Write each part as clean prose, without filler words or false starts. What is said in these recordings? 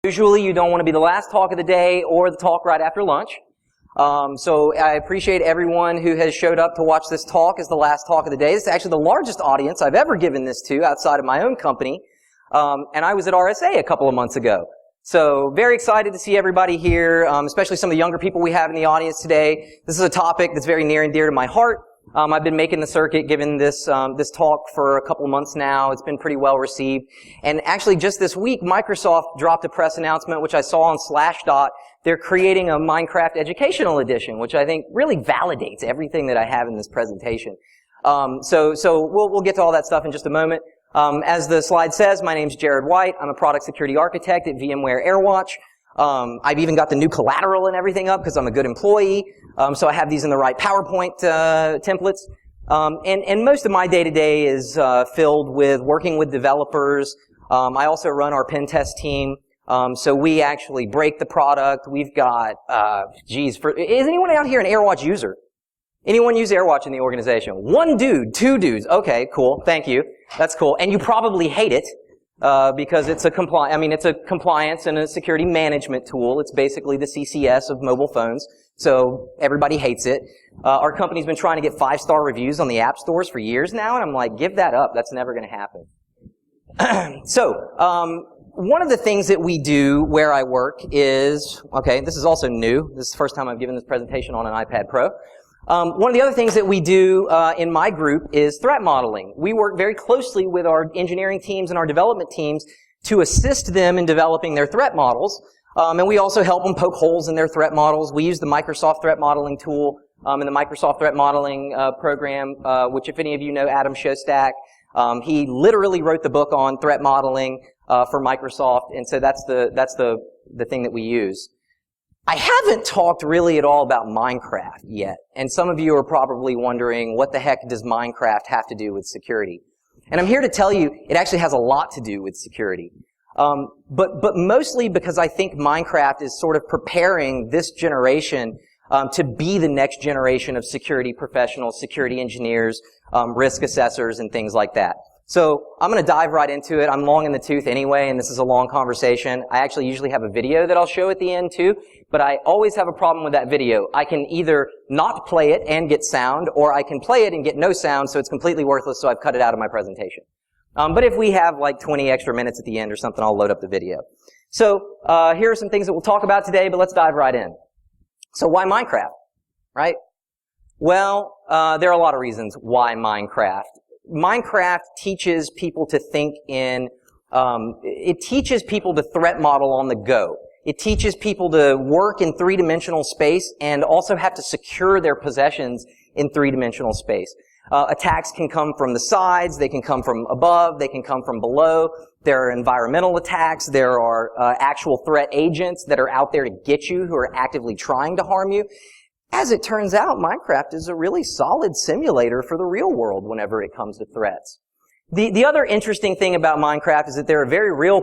Usually you don't want to be the last talk of the day or the talk right after lunch. So I appreciate everyone who has showed up to watch this talk as the last talk of the day. This is actually the largest audience I've ever given this to outside of my own company. And I was at RSA a couple of months ago. So very excited to see everybody here, especially some of the younger people we have in the audience today. This is a topic that's very near and dear to my heart. I've been making the circuit, giving this talk for a couple of months now. It's been pretty well received. And actually, just this week, Microsoft dropped a press announcement, which I saw on Slashdot. They're creating a Minecraft educational edition, which I think really validates everything that I have in this presentation. So we'll get to all that stuff in just a moment. As the slide says, my name's Jared White. I'm a product security architect at VMware AirWatch. I've even got the new collateral and everything up because I'm a good employee. So I have these in the right PowerPoint templates. And most of my day-to-day is filled with working with developers. I also run our pen test team. So we actually break the product. We've got, is anyone out here an AirWatch user? Anyone use AirWatch in the organization? One dude, two dudes. Okay, cool. Thank you. That's cool. And you probably hate it. Because it's a compliance and a security management tool. It's basically the CCS of mobile phones. So everybody hates it. Our company's been trying to get 5-star reviews on the app stores for years now, and I'm like, give that up. That's never going to happen. One of the things that we do where I work is, okay, this is also new. This is the first time I've given this presentation on an iPad Pro. One of the other things that we do in my group is threat modeling. We work very closely with our engineering teams and our development teams to assist them in developing their threat models. And we also help them poke holes in their threat models. We use the Microsoft threat modeling tool and the Microsoft threat modeling program, which if any of you know Adam Shostak, he literally wrote the book on threat modeling for Microsoft, and so that's the thing that we use. I haven't talked really at all about Minecraft yet, and some of you are probably wondering, what the heck does Minecraft have to do with security? And I'm here to tell you, it actually has a lot to do with security. But mostly because I think Minecraft is sort of preparing this generation to be the next generation of security professionals, security engineers, risk assessors, and things like that. So I'm going to dive right into it. I'm long in the tooth anyway, and this is a long conversation. I actually usually have a video that I'll show at the end too, but I always have a problem with that video. I can either not play it and get sound, or I can play it and get no sound, so it's completely worthless, so I've cut it out of my presentation. But if we have like 20 extra minutes at the end or something, I'll load up the video. So here are some things that we'll talk about today, but let's dive right in. So why Minecraft, right? Well, there are a lot of reasons why Minecraft. Minecraft teaches people to think in, it teaches people to threat model on the go. It teaches people to work in three-dimensional space and also have to secure their possessions in three-dimensional space. Attacks can come from the sides, they can come from above, they can come from below. There are environmental attacks, there are actual threat agents that are out there to get you, who are actively trying to harm you. As it turns out, Minecraft is a really solid simulator for the real world whenever it comes to threats. The other interesting thing about Minecraft is that there are very real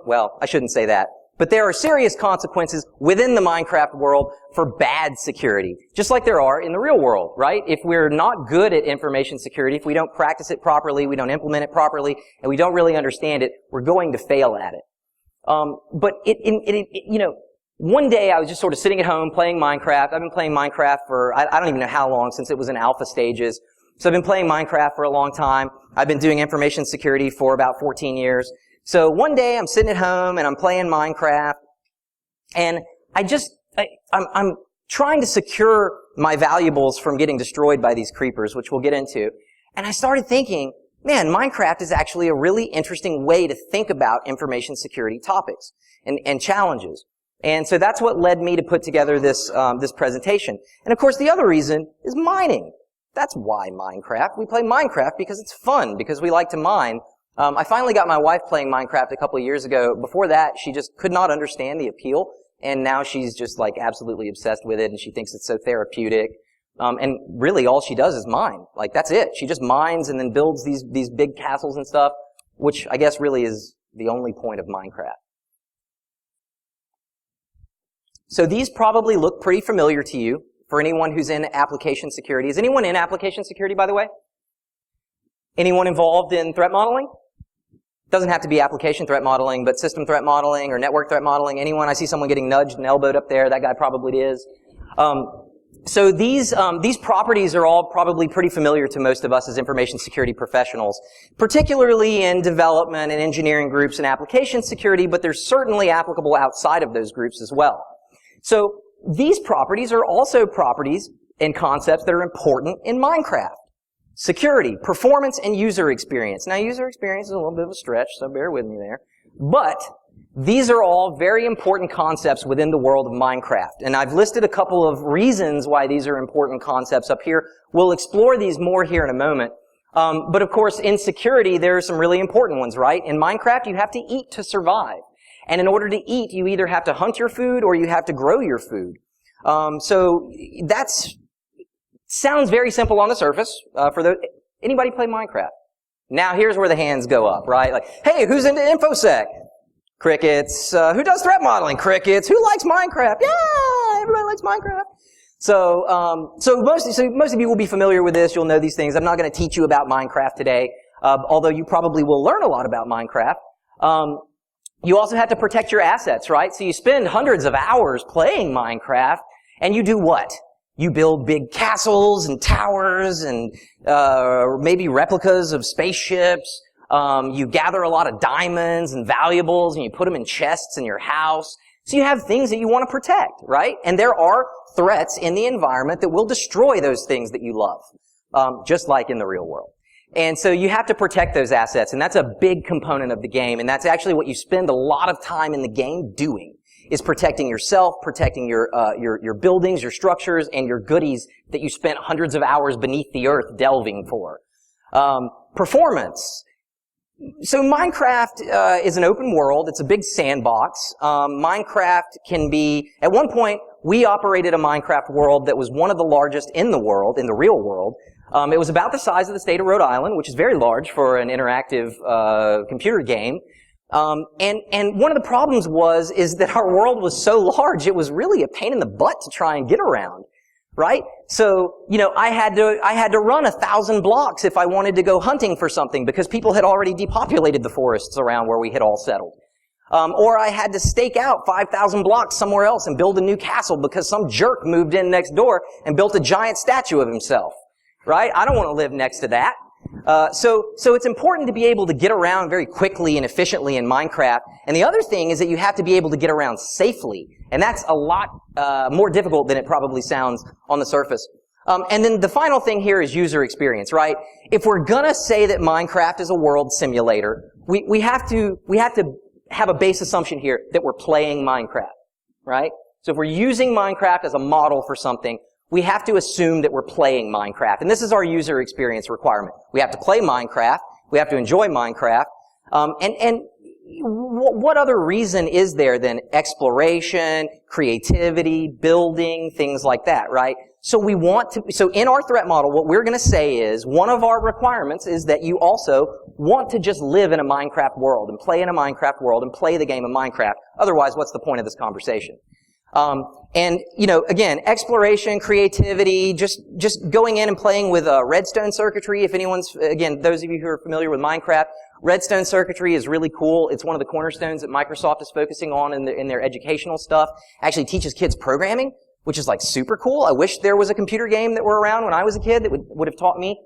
well, I shouldn't say that, but there are serious consequences within the Minecraft world for bad security, just like there are in the real world, right? If we're not good at information security, if we don't practice it properly, we don't implement it properly, and we don't really understand it, we're going to fail at it. But one day I was just sort of sitting at home playing Minecraft. I've been playing Minecraft for, I don't even know how long, since it was in alpha stages. So I've been playing Minecraft for a long time. I've been doing information security for about 14 years. So one day I'm sitting at home and I'm playing Minecraft, and I'm trying to secure my valuables from getting destroyed by these creepers, which we'll get into. And I started thinking, man, Minecraft is actually a really interesting way to think about information security topics and challenges. And so that's what led me to put together this presentation. And of course, the other reason is mining. That's why Minecraft. We play Minecraft because it's fun, because we like to mine. I finally got my wife playing Minecraft a couple of years ago. Before that, she just could not understand the appeal, and now she's just like absolutely obsessed with it, and she thinks it's so therapeutic. And really, all she does is mine. Like, that's it. She just mines and then builds these big castles and stuff, which I guess really is the only point of Minecraft. So these probably look pretty familiar to you for anyone who's in application security. Is anyone in application security, by the way? Anyone involved in threat modeling? Doesn't have to be application threat modeling, but system threat modeling or network threat modeling. Anyone? I see someone getting nudged and elbowed up there. That guy probably is. So these properties are all probably pretty familiar to most of us as information security professionals, particularly in development and engineering groups and application security, but they're certainly applicable outside of those groups as well. So these properties are also properties and concepts that are important in Minecraft. Security, performance, and user experience. Now, user experience is a little bit of a stretch, so bear with me there. But these are all very important concepts within the world of Minecraft. And I've listed a couple of reasons why these are important concepts up here. We'll explore these more here in a moment. But of course, in security, there are some really important ones, right? In Minecraft, you have to eat to survive. And in order to eat, you either have to hunt your food or you have to grow your food. So sounds very simple on the surface. Anybody play Minecraft? Now here's where the hands go up, right? Like, hey, who's into InfoSec? Crickets. Who does threat modeling? Crickets. Who likes Minecraft? Yeah, everybody likes Minecraft. So most of you will be familiar with this. You'll know these things. I'm not going to teach you about Minecraft today, although you probably will learn a lot about Minecraft. You also have to protect your assets, right? So you spend hundreds of hours playing Minecraft, and you do what? You build big castles and towers and maybe replicas of spaceships. You gather a lot of diamonds and valuables, and you put them in chests in your house. So you have things that you want to protect, right? And there are threats in the environment that will destroy those things that you love, just like in the real world. And so you have to protect those assets, and that's a big component of the game, and that's actually what you spend a lot of time in the game doing, is protecting yourself, protecting your buildings, your structures, and your goodies that you spent hundreds of hours beneath the earth delving for. Performance. So Minecraft is an open world. It's a big sandbox. Minecraft can be, at one point, we operated a Minecraft world that was one of the largest in the world, in the real world. It was about the size of the state of Rhode Island, which is very large for an interactive computer game. And one of the problems is that our world was so large, it was really a pain in the butt to try and get around, right? So, I had to run 1,000 blocks if I wanted to go hunting for something because people had already depopulated the forests around where we had all settled. Or I had to stake out 5,000 blocks somewhere else and build a new castle because some jerk moved in next door and built a giant statue of himself, right? I don't want to live next to that. So it's important to be able to get around very quickly and efficiently in Minecraft. And the other thing is that you have to be able to get around safely. And that's a lot more difficult than it probably sounds on the surface. And then the final thing here is user experience, right? If we're gonna say that Minecraft is a world simulator, we have to have a base assumption here that we're playing Minecraft, right? So if we're using Minecraft as a model for something, we have to assume that we're playing Minecraft. And this is our user experience requirement. We have to play Minecraft. We have to enjoy Minecraft. And what other reason is there than exploration, creativity, building, things like that, right? So in our threat model, what we're going to say is one of our requirements is that you also want to just live in a Minecraft world and play in a Minecraft world and play the game of Minecraft. Otherwise, what's the point of this conversation? And again, exploration, creativity, just going in and playing with redstone circuitry. If anyone's, again, those of you who are familiar with Minecraft, redstone circuitry is really cool. It's one of the cornerstones that Microsoft is focusing on in their educational stuff. Actually teaches kids programming, which is like super cool. I wish there was a computer game that were around when I was a kid that would have taught me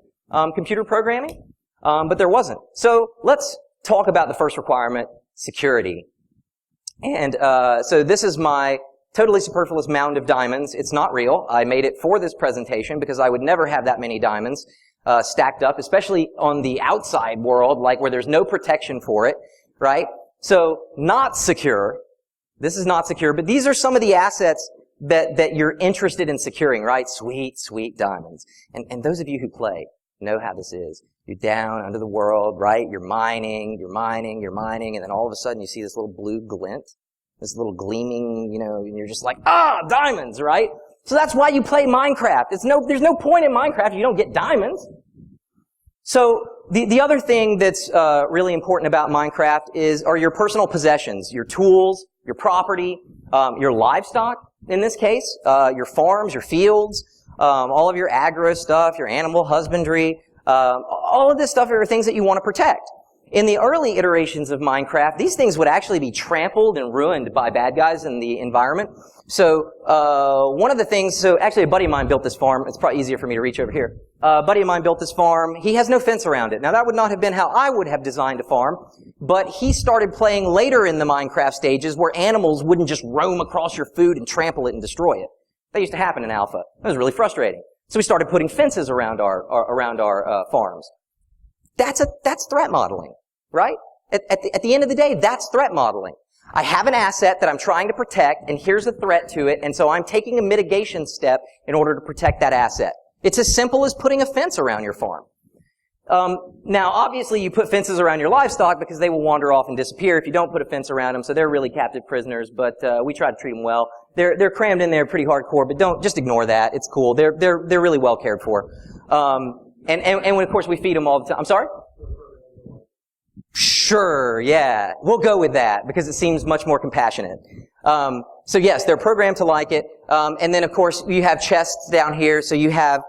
computer programming, but there wasn't. So let's talk about the first requirement, security. And so this is my totally superfluous mound of diamonds. It's not real. I made it for this presentation because I would never have that many diamonds stacked up, especially on the outside world, like where there's no protection for it, right? So not secure. This is not secure, but these are some of the assets that you're interested in securing, right? Sweet, sweet diamonds. And those of you who play know how this is. You're down under the world, right? You're mining, and then all of a sudden you see this little blue glint. This little gleaming, and you're just like, diamonds, right? So that's why you play Minecraft. There's no point in Minecraft if you don't get diamonds. So the other thing that's really important about Minecraft are your personal possessions, your tools, your property, your livestock, in this case, your farms, your fields, all of your agro stuff, your animal husbandry, all of this stuff are things that you want to protect. In the early iterations of Minecraft, these things would actually be trampled and ruined by bad guys in the environment. So, one of the things, so actually a buddy of mine built this farm. It's probably easier for me to reach over here. A buddy of mine built this farm. He has no fence around it. Now that would not have been how I would have designed a farm, but he started playing later in the Minecraft stages where animals wouldn't just roam across your food and trample it and destroy it. That used to happen in alpha. It was really frustrating. So we started putting fences around our farms. That's threat modeling, right? At the end of the day, that's threat modeling. I have an asset that I'm trying to protect, and here's a threat to it, and so I'm taking a mitigation step in order to protect that asset. It's as simple as putting a fence around your farm. Now, obviously, you put fences around your livestock because they will wander off and disappear if you don't put a fence around them, so they're really captive prisoners, but we try to treat them well. They're crammed in there pretty hardcore, but don't just ignore that. It's cool. They're really well cared for. And of course, we feed them all the time. I'm sorry? Sure, yeah. We'll go with that because it seems much more compassionate. So yes, they're programmed to like it. And then of course, you have chests down here. So you have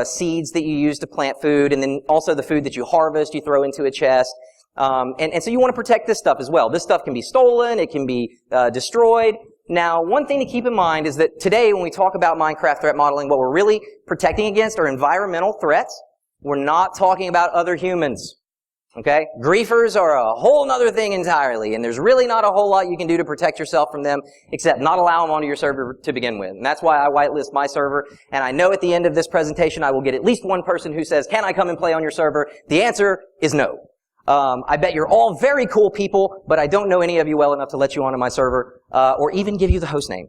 seeds that you use to plant food, and then also the food that you harvest, you throw into a chest. And so you want to protect this stuff as well. This stuff can be stolen. It can be destroyed. Now, one thing to keep in mind is that today when we talk about Minecraft threat modeling, what we're really protecting against are environmental threats. We're not talking about other humans. Okay? Griefers are a whole nother thing entirely, and there's really not a whole lot you can do to protect yourself from them except not allow them onto your server to begin with. And that's why I whitelist my server, and I know at the end of this presentation I will get at least one person who says, "Can I come and play on your server?" The answer is no. I bet you're all very cool people, but I don't know any of you well enough to let you onto my server, or even give you the host name.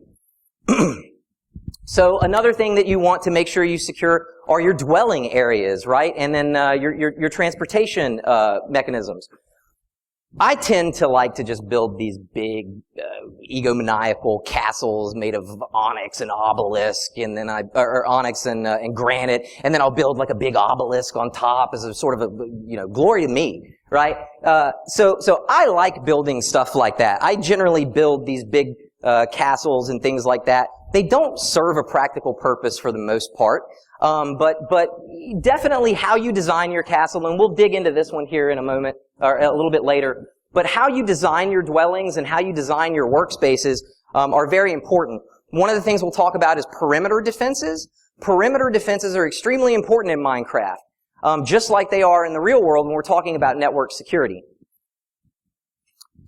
So another thing that you want to make sure you secure are your dwelling areas, right? And then your transportation mechanisms. I tend to like to just build these big egomaniacal castles made of onyx and obelisk, and then or onyx and granite, and then I'll build like a big obelisk on top as a sort of a glory to me, right? So I like building stuff like that. I generally build these big castles and things like that. They don't serve a practical purpose for the most part, but definitely how you design your castle, and we'll dig into this one here in a moment, or a little bit later, but how you design your dwellings and how you design your workspaces are very important. One of the things we'll talk about is perimeter defenses. Perimeter defenses are extremely important in Minecraft, just like they are in the real world when we're talking about network security.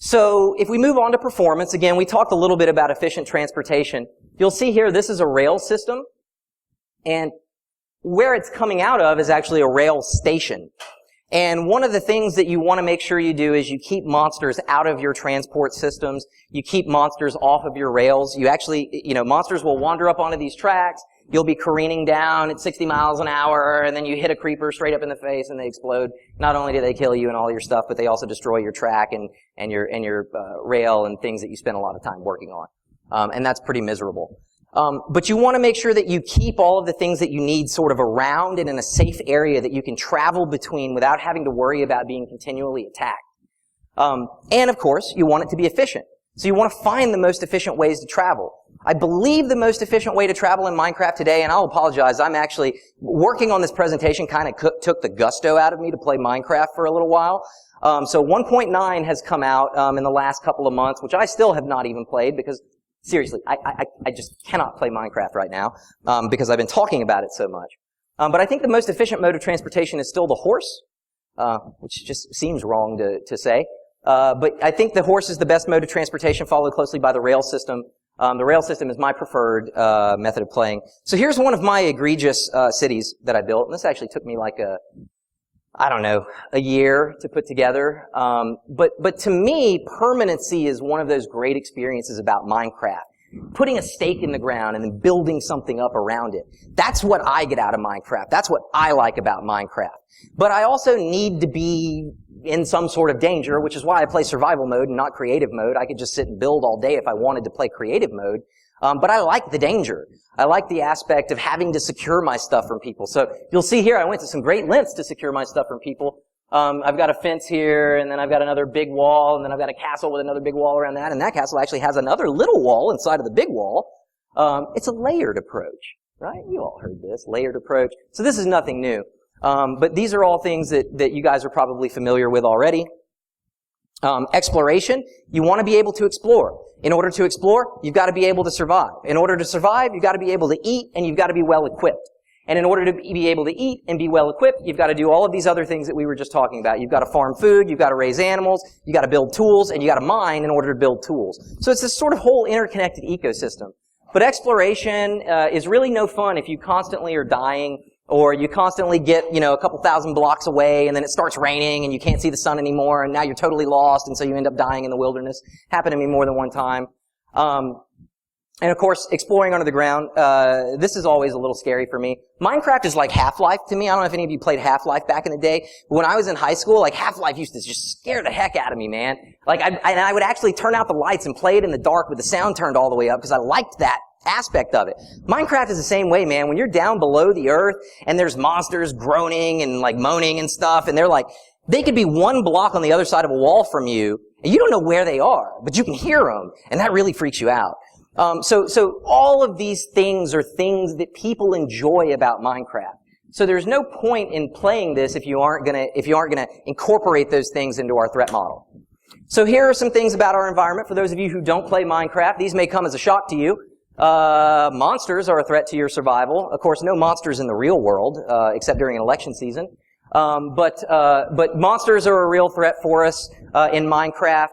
So if we move on to performance, again, we talked a little bit about efficient transportation. You'll see here this is a rail system, and where it's coming out of is actually a rail station. And one of the things that you want to make sure you do is you keep monsters out of your transport systems. You keep monsters off of your rails. You actually, monsters will wander up onto these tracks. You'll be careening down at 60 miles an hour, and then you hit a creeper straight up in the face and they explode. Not only do they kill you and all your stuff, but they also destroy your track and your rail and things that you spend a lot of time working on. And that's pretty miserable. But you want to make sure that you keep all of the things that you need sort of around and in a safe area that you can travel between without having to worry about being continually attacked. And of course, you want it to be efficient. So you want to find the most efficient ways to travel. I believe the most efficient way to travel in Minecraft today, and I'll apologize, I'm actually working on this presentation kind of took the gusto out of me to play Minecraft for a little while. So 1.9 has come out in the last couple of months, which I still have not even played because seriously, I just cannot play Minecraft right now because I've been talking about it so much. But I think the most efficient mode of transportation is still the horse, which just seems wrong to say. But I think the horse is the best mode of transportation, followed closely by the rail system. The rail system is my preferred method of playing. So here's one of my egregious cities that I built, and this actually took me like a year to put together. But to me, permanency is one of those great experiences about Minecraft. Putting a stake in the ground and then building something up around it. That's what I get out of Minecraft. That's what I like about Minecraft. But I also need to be in some sort of danger, which is why I play survival mode and not creative mode. I could just sit and build all day if I wanted to play creative mode. But I like the danger. I like the aspect of having to secure my stuff from people. So you'll see here I went to some great lengths to secure my stuff from people. I've got a fence here, and then I've got another big wall, and then I've got a castle with another big wall around that, and that castle actually has another little wall inside of the big wall. It's a layered approach, right? You all heard this, layered approach. So this is nothing new. But these are all things that you guys are probably familiar with already. Exploration, you want to be able to explore. In order to explore, you've got to be able to survive. In order to survive, you've got to be able to eat, and you've got to be well equipped. And in order to be able to eat and be well equipped, you've got to do all of these other things that we were just talking about. You've got to farm food, you've got to raise animals, you've got to build tools, and you've got to mine in order to build tools. So it's this sort of whole interconnected ecosystem. But exploration is really no fun if you constantly are dying, or you constantly get, a couple thousand blocks away, and then it starts raining, and you can't see the sun anymore, and now you're totally lost, and so you end up dying in the wilderness. Happened to me more than one time. And of course, exploring under the ground, this is always a little scary for me. Minecraft is like Half-Life to me. I don't know if any of you played Half-Life back in the day. But when I was in high school, Half-Life used to just scare the heck out of me, man. I would actually turn out the lights and play it in the dark with the sound turned all the way up because I liked that aspect of it. Minecraft is the same way, man. When you're down below the earth and there's monsters groaning and moaning and stuff, and they could be one block on the other side of a wall from you, and you don't know where they are, but you can hear them, and that really freaks you out. So all of these things are things that people enjoy about Minecraft. So there's no point in playing this if you aren't gonna incorporate those things into our threat model. So here are some things about our environment. For those of you who don't play Minecraft, these may come as a shock to you. Monsters are a threat to your survival. Of course, no monsters in the real world, except during an election season. But monsters are a real threat for us in Minecraft.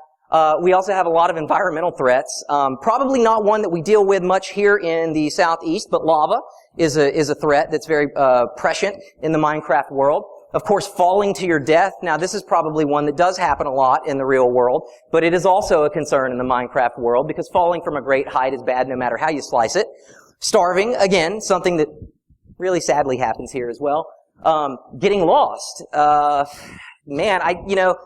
We also have a lot of environmental threats. Probably not one that we deal with much here in the southeast, but lava is a threat that's very prescient in the Minecraft world. Of course, falling to your death. Now, this is probably one that does happen a lot in the real world, but it is also a concern in the Minecraft world because falling from a great height is bad no matter how you slice it. Starving, again, something that really sadly happens here as well. Getting lost. Man, I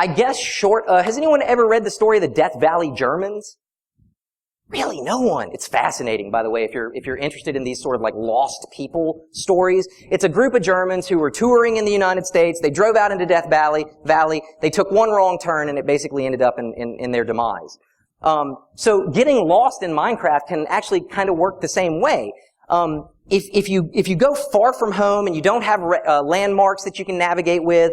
guess has anyone ever read the story of the Death Valley Germans? Really, no one. It's fascinating, by the way, if you're interested in these sort of lost people stories. It's a group of Germans who were touring in the United States. They drove out into Death Valley. They took one wrong turn, and it basically ended up in their demise. So getting lost in Minecraft can actually kind of work the same way. If you go far from home and you don't have landmarks that you can navigate with,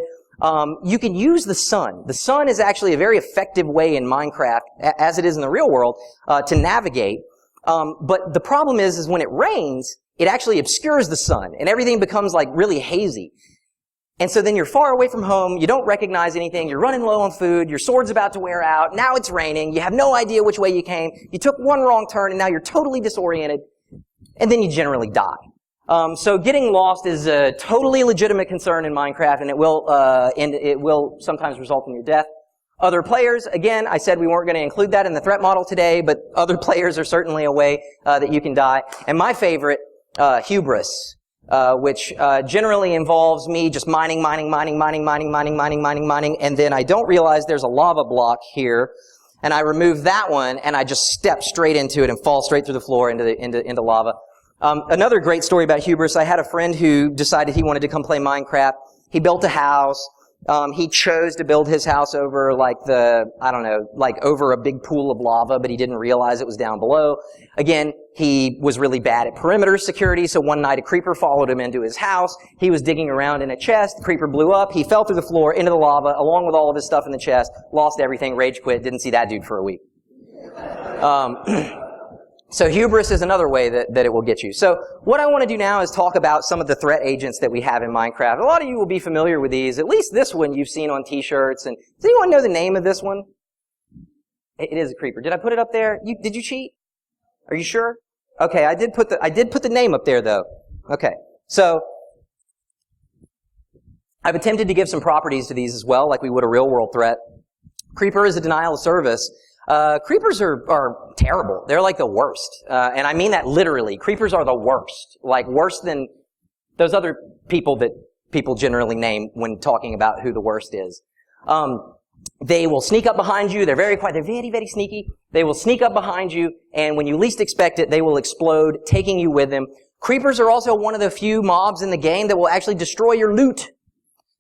you can use the sun. The sun is actually a very effective way in Minecraft, as it is in the real world, to navigate. But the problem is when it rains, it actually obscures the sun, and everything becomes really hazy. And so then you're far away from home, you don't recognize anything, you're running low on food, your sword's about to wear out, now it's raining, you have no idea which way you came, you took one wrong turn, and now you're totally disoriented, and then you generally die. So getting lost is a totally legitimate concern in Minecraft, and it will sometimes result in your death. Other players, again, I said we weren't going to include that in the threat model today, but other players are certainly a way that you can die. And my favorite, hubris, which generally involves me just mining, and then I don't realize there's a lava block here, and I remove that one, and I just step straight into it and fall straight through the floor into lava. Another great story about hubris, I had a friend who decided he wanted to come play Minecraft. He built a house. He chose to build his house over over a big pool of lava, but he didn't realize it was down below. Again, he was really bad at perimeter security, so one night a creeper followed him into his house. He was digging around in a chest. The creeper blew up. He fell through the floor into the lava, along with all of his stuff in the chest, lost everything, rage quit, didn't see that dude for a week. So hubris is another way that it will get you. So what I want to do now is talk about some of the threat agents that we have in Minecraft. A lot of you will be familiar with these. At least this one you've seen on t-shirts. And does anyone know the name of this one? It is a creeper. Did I put it up there? Did you cheat? Are you sure? Okay, I did put the name up there though. Okay. So I've attempted to give some properties to these as well, like we would a real world threat. Creeper is a denial of service. Creepers are terrible. They're the worst. And I mean that literally. Creepers are the worst. Worse than those other people that people generally name when talking about who the worst is. They will sneak up behind you. They're very quiet. They're very, very sneaky. They will sneak up behind you, and when you least expect it, they will explode, taking you with them. Creepers are also one of the few mobs in the game that will actually destroy your loot.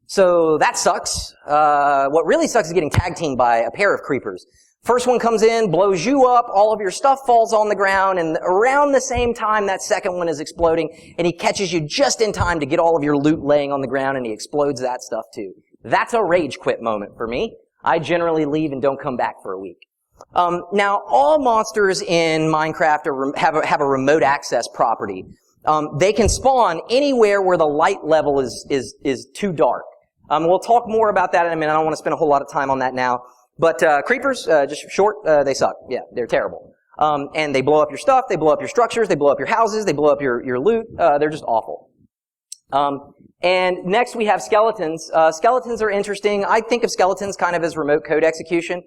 So that sucks. What really sucks is getting tag teamed by a pair of creepers. First one comes in, blows you up, all of your stuff falls on the ground, and around the same time that second one is exploding, and he catches you just in time to get all of your loot laying on the ground, and he explodes that stuff too. That's a rage quit moment for me. I generally leave and don't come back for a week. Now, all monsters in Minecraft have a remote access property. They can spawn anywhere where the light level is too dark. We'll talk more about that in a minute. I don't want to spend a whole lot of time on that now. But creepers, just short, they suck. Yeah, they're terrible. And they blow up your stuff, they blow up your structures, they blow up your houses, they blow up your loot. They're just awful. And next we have skeletons. Skeletons are interesting. I think of skeletons kind of as remote code execution.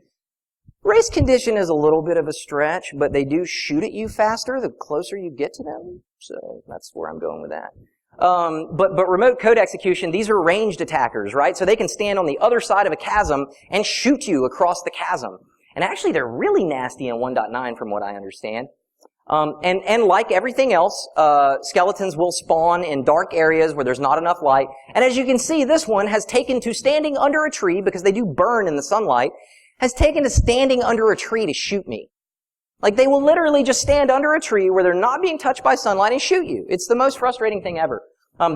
Race condition is a little bit of a stretch, but they do shoot at you faster the closer you get to them. So that's where I'm going with that. But remote code execution, these are ranged attackers, right? So they can stand on the other side of a chasm and shoot you across the chasm. And actually they're really nasty in 1.9 from what I understand. And like everything else, skeletons will spawn in dark areas where there's not enough light. And as you can see, this one has taken to standing under a tree, because they do burn in the sunlight, has taken to standing under a tree to shoot me. Like, they will literally just stand under a tree where they're not being touched by sunlight and shoot you. It's the most frustrating thing ever.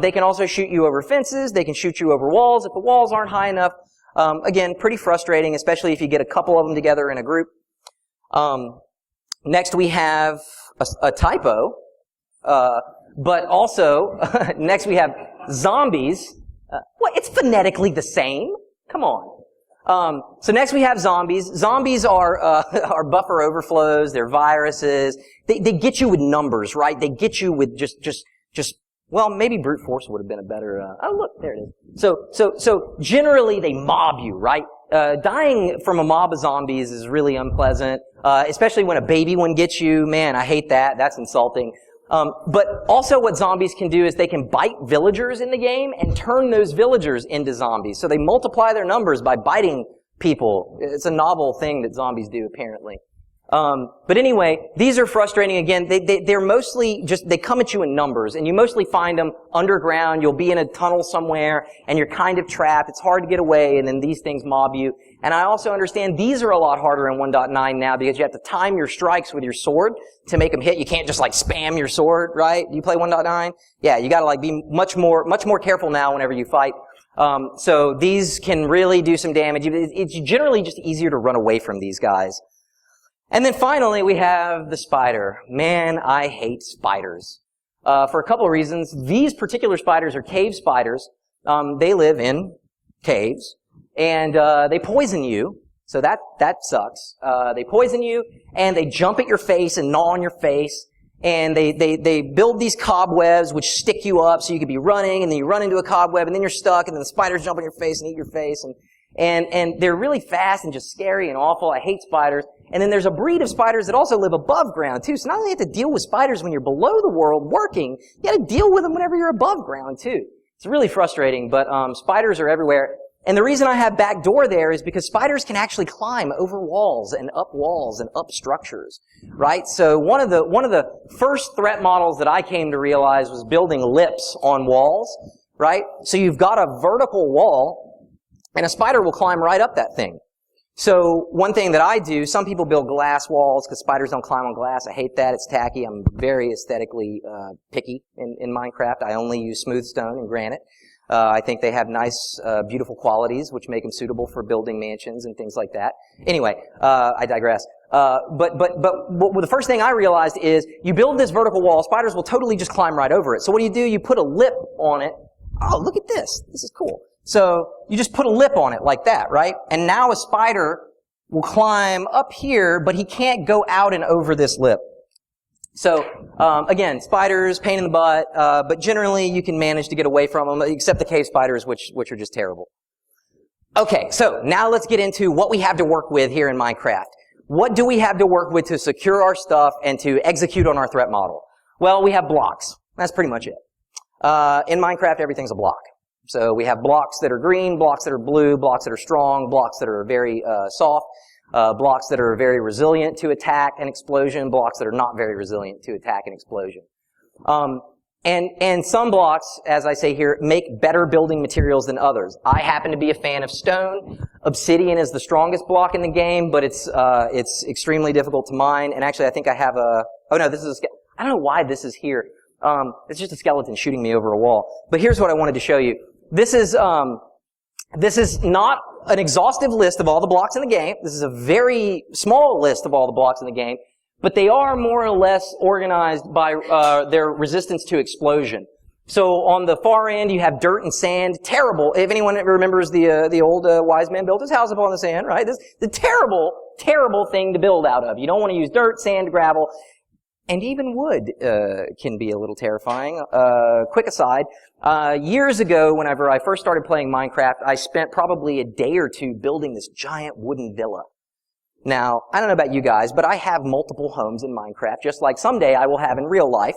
They can also shoot you over fences. They can shoot you over walls if the walls aren't high enough. Again, pretty frustrating, especially if you get a couple of them together in a group. Next we have a typo. But also, next we have zombies. Well, it's phonetically the same. Come on. So next we have zombies. Zombies are buffer overflows. They're viruses. They get you with numbers, right? They get you with just, well, maybe brute force would have been a better, oh look, there it is. So generally they mob you, right? Dying from a mob of zombies is really unpleasant, especially when a baby one gets you. Man, I hate that. That's insulting. But also what zombies can do is they can bite villagers in the game and turn those villagers into zombies. So they multiply their numbers by biting people. It's a novel thing that zombies do, apparently. But anyway, these are frustrating. Again, they're mostly just, they come at you in numbers, and you mostly find them underground. You'll be in a tunnel somewhere, and you're kind of trapped. It's hard to get away, and then these things mob you. And I also understand these are a lot harder in 1.9 now, because you have to time your strikes with your sword to make them hit. You can't just like spam your sword, right? Do you play 1.9? Yeah, you gotta like be much more careful now whenever you fight. So these can really do some damage. It's generally just easier to run away from these guys. And then finally, we have the spider. Man, I hate spiders. For a couple of reasons. These particular spiders are cave spiders. They live in caves. And they poison you. So that sucks. They poison you, and they jump at your face and gnaw on your face. And they build these cobwebs which stick you up so you could be running, and then you run into a cobweb, and then you're stuck, and then the spiders jump on your face and eat your face. And they're really fast and just scary and awful. I hate spiders. And then there's a breed of spiders that also live above ground, too. So not only do you have to deal with spiders when you're below the world working, you got to deal with them whenever you're above ground, too. It's really frustrating, but spiders are everywhere. And the reason I have back door there is because spiders can actually climb over walls and up structures, right? So one of the first threat models that I came to realize was building lips on walls, right? So you've got a vertical wall, and a spider will climb right up that thing. So one thing that I do, some people build glass walls because spiders don't climb on glass. I hate that. It's tacky. I'm very aesthetically picky in Minecraft. I only use smooth stone and granite. I think they have nice, beautiful qualities which make them suitable for building mansions and things like that. Anyway, I digress. But the first thing I realized is you build this vertical wall, spiders will totally just climb right over it. So what do? You put a lip on it. Oh, look at this. This is cool. So you just put a lip on it like that, right? And now a spider will climb up here, but he can't go out and over this lip. So, again, spiders, pain in the butt, but generally you can manage to get away from them, except the cave spiders, which are just terrible. Okay, so now let's get into what we have to work with here in Minecraft. What do we have to work with to secure our stuff and to execute on our threat model? Well, we have blocks. That's pretty much it. In Minecraft, everything's a block. So we have blocks that are green, blocks that are blue, blocks that are strong, blocks that are very soft, blocks that are very resilient to attack and explosion, blocks that are not very resilient to attack and explosion. And some blocks, as I say here, make better building materials than others. I happen to be a fan of stone. Obsidian is the strongest block in the game, but it's extremely difficult to mine. And actually, I think I have oh no, I don't know why this is here. It's just a skeleton shooting me over a wall. But here's what I wanted to show you. This is not an exhaustive list of all the blocks in the game. This is a very small list of all the blocks in the game. But they are more or less organized by their resistance to explosion. So on the far end, you have dirt and sand. Terrible. If anyone remembers the old wise man built his house upon the sand, right? This the terrible, terrible thing to build out of. You don't want to use dirt, sand, gravel, and even wood can be a little terrifying. Quick aside, years ago, whenever I first started playing Minecraft, I spent probably a day or two building this giant wooden villa. Now, I don't know about you guys, but I have multiple homes in Minecraft, just like someday I will have in real life.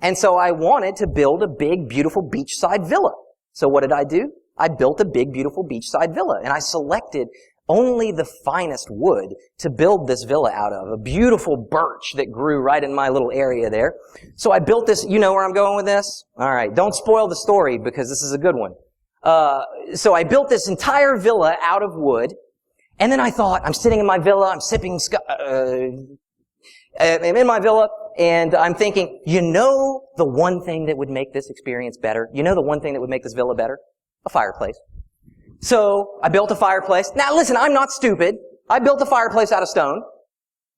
And so I wanted to build a big, beautiful beachside villa. So what did I do? I built a big, beautiful beachside villa, and I selected only the finest wood to build this villa out of, a beautiful birch that grew right in my little area there. So I built this. You know where I'm going with this? All right, don't spoil the story because this is a good one. So I built this entire villa out of wood. And then I thought, I'm sitting in my villa, I'm sipping, I'm in my villa, and I'm thinking, you know the one thing that would make this experience better? You know the one thing that would make this villa better? A fireplace. So, I built a fireplace. Now listen, I'm not stupid. I built a fireplace out of stone.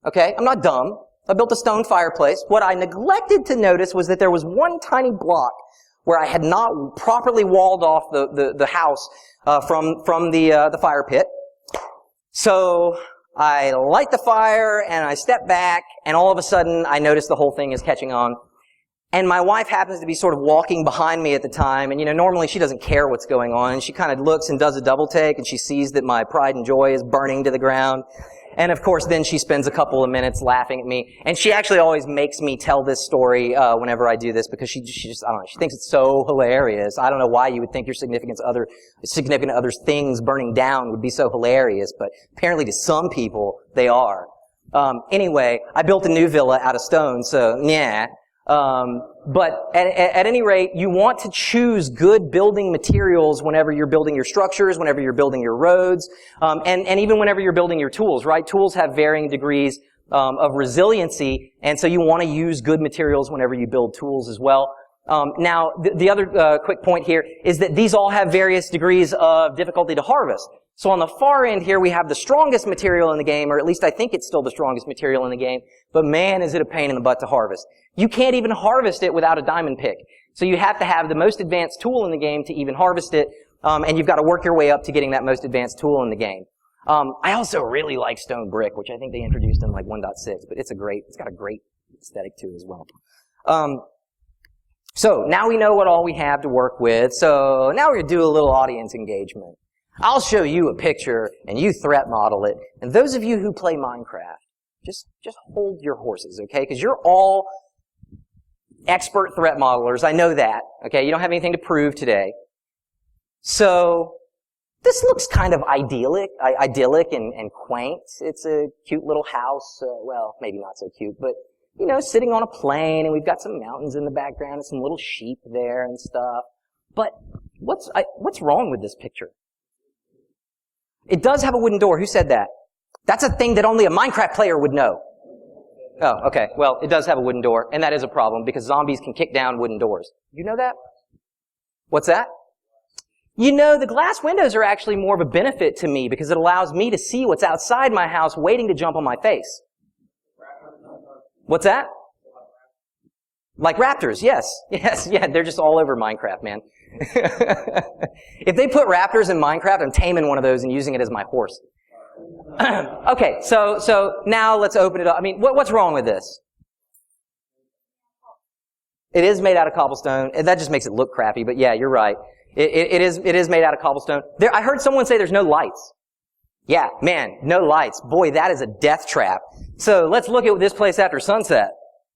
Okay? I'm not dumb. I built a stone fireplace. What I neglected to notice was that there was one tiny block where I had not properly walled off the house from the fire pit. So I light the fire and I step back and all of a sudden I notice the whole thing is catching on. And my wife happens to be sort of walking behind me at the time, and normally she doesn't care what's going on. And she kind of looks and does a double take, and she sees that my pride and joy is burning to the ground. And of course, then she spends a couple of minutes laughing at me. And she actually always makes me tell this story whenever I do this because she just, I don't know, she thinks it's so hilarious. I don't know why you would think your significant other's things burning down would be so hilarious, but apparently to some people, they are. Anyway, I built a new villa out of stone, so yeah. But at any rate, you want to choose good building materials whenever you're building your structures, whenever you're building your roads, and even whenever you're building your tools, right? Tools have varying degrees of resiliency, and so you want to use good materials whenever you build tools as well. Now, the other quick point here is that these all have various degrees of difficulty to harvest. So on the far end here, we have the strongest material in the game, or at least I think it's still the strongest material in the game, but man, is it a pain in the butt to harvest. You can't even harvest it without a diamond pick. So you have to have the most advanced tool in the game to even harvest it, and you've got to work your way up to getting that most advanced tool in the game. I also really like stone brick, which I think they introduced in like 1.6, but it's got a great aesthetic to it as well. So now we know what all we have to work with, so now we're going to do a little audience engagement. I'll show you a picture, and you threat model it. And those of you who play Minecraft, just hold your horses, okay? Because you're all expert threat modelers. I know that, okay? You don't have anything to prove today. So this looks kind of idyllic and quaint. It's a cute little house. Well, maybe not so cute, but sitting on a plain, and we've got some mountains in the background and some little sheep there and stuff. But what's wrong with this picture? It does have a wooden door. Who said that? That's a thing that only a Minecraft player would know. Oh, okay. Well, it does have a wooden door, and that is a problem because zombies can kick down wooden doors. You know that? What's that? The glass windows are actually more of a benefit to me because it allows me to see what's outside my house waiting to jump on my face. What's that? Like raptors, yes. Yes, yeah, they're just all over Minecraft, man. If they put raptors in Minecraft, I'm taming one of those and using it as my horse. Okay, so now let's open it up. I mean, what's wrong with this? It is made out of cobblestone. That just makes it look crappy, but yeah, you're right. It is made out of cobblestone. I heard someone say there's no lights. Yeah, man, no lights. Boy, that is a death trap. So let's look at this place after sunset.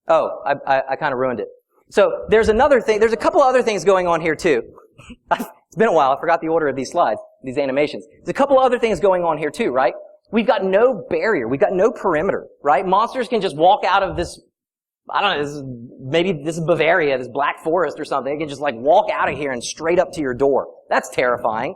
Oh, I kind of ruined it. So there's another thing. There's a couple other things going on here too. It's been a while. I forgot the order of these slides, these animations. There's a couple other things going on here too, right? We've got no barrier. We've got no perimeter, right? Monsters can just walk out of this I don't know, maybe this is Bavaria, this Black Forest or something. They can just like walk out of here and straight up to your door. That's terrifying.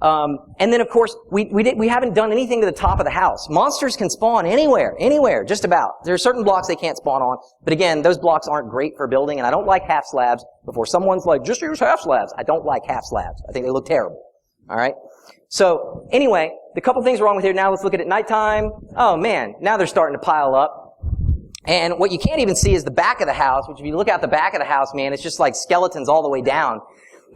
And then of course, we haven't done anything to the top of the house. Monsters can spawn anywhere, just about. There are certain blocks they can't spawn on, but again, those blocks aren't great for building, and I don't like half slabs. Before someone's like, just use half slabs. I don't like half slabs. I think they look terrible. Alright? So, anyway, the couple things wrong with here. Now let's look at it nighttime. Oh man, now they're starting to pile up. And what you can't even see is the back of the house, which if you look out the back of the house, man, it's just like skeletons all the way down.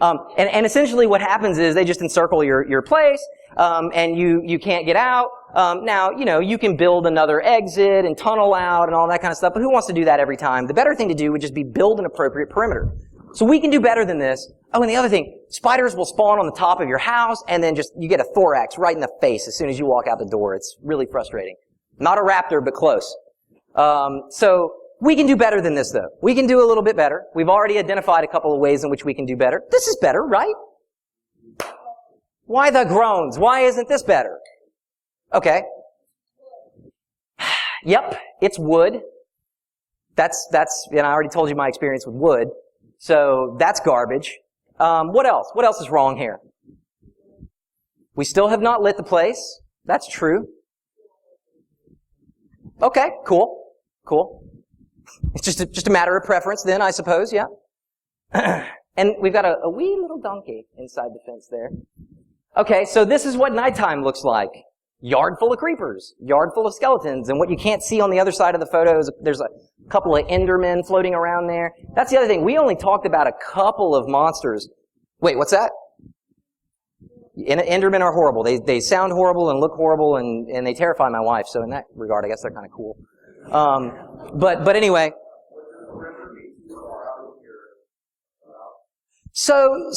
And essentially what happens is they just encircle your place, and you can't get out. Now, you can build another exit and tunnel out and all that kind of stuff, but who wants to do that every time? The better thing to do would just be build an appropriate perimeter. So we can do better than this. Oh, and the other thing, spiders will spawn on the top of your house, and then you get a thorax right in the face as soon as you walk out the door. It's really frustrating. Not a raptor, but close. So we can do better than this, though. We can do a little bit better. We've already identified a couple of ways in which we can do better. This is better, right? Why the groans? Why isn't this better? Okay. Yep, it's wood. That's, I already told you my experience with wood. So that's garbage. What else? What else is wrong here? We still have not lit the place. That's true. Okay, cool. It's just a matter of preference then, I suppose, yeah. And we've got a wee little donkey inside the fence there. Okay, so this is what nighttime looks like. Yard full of creepers, yard full of skeletons, and what you can't see on the other side of the photo is there's a couple of Endermen floating around there. That's the other thing. We only talked about a couple of monsters. Wait, what's that? Endermen are horrible. They sound horrible and look horrible, and they terrify my wife. So in that regard, I guess they're kind of cool. But anyway. So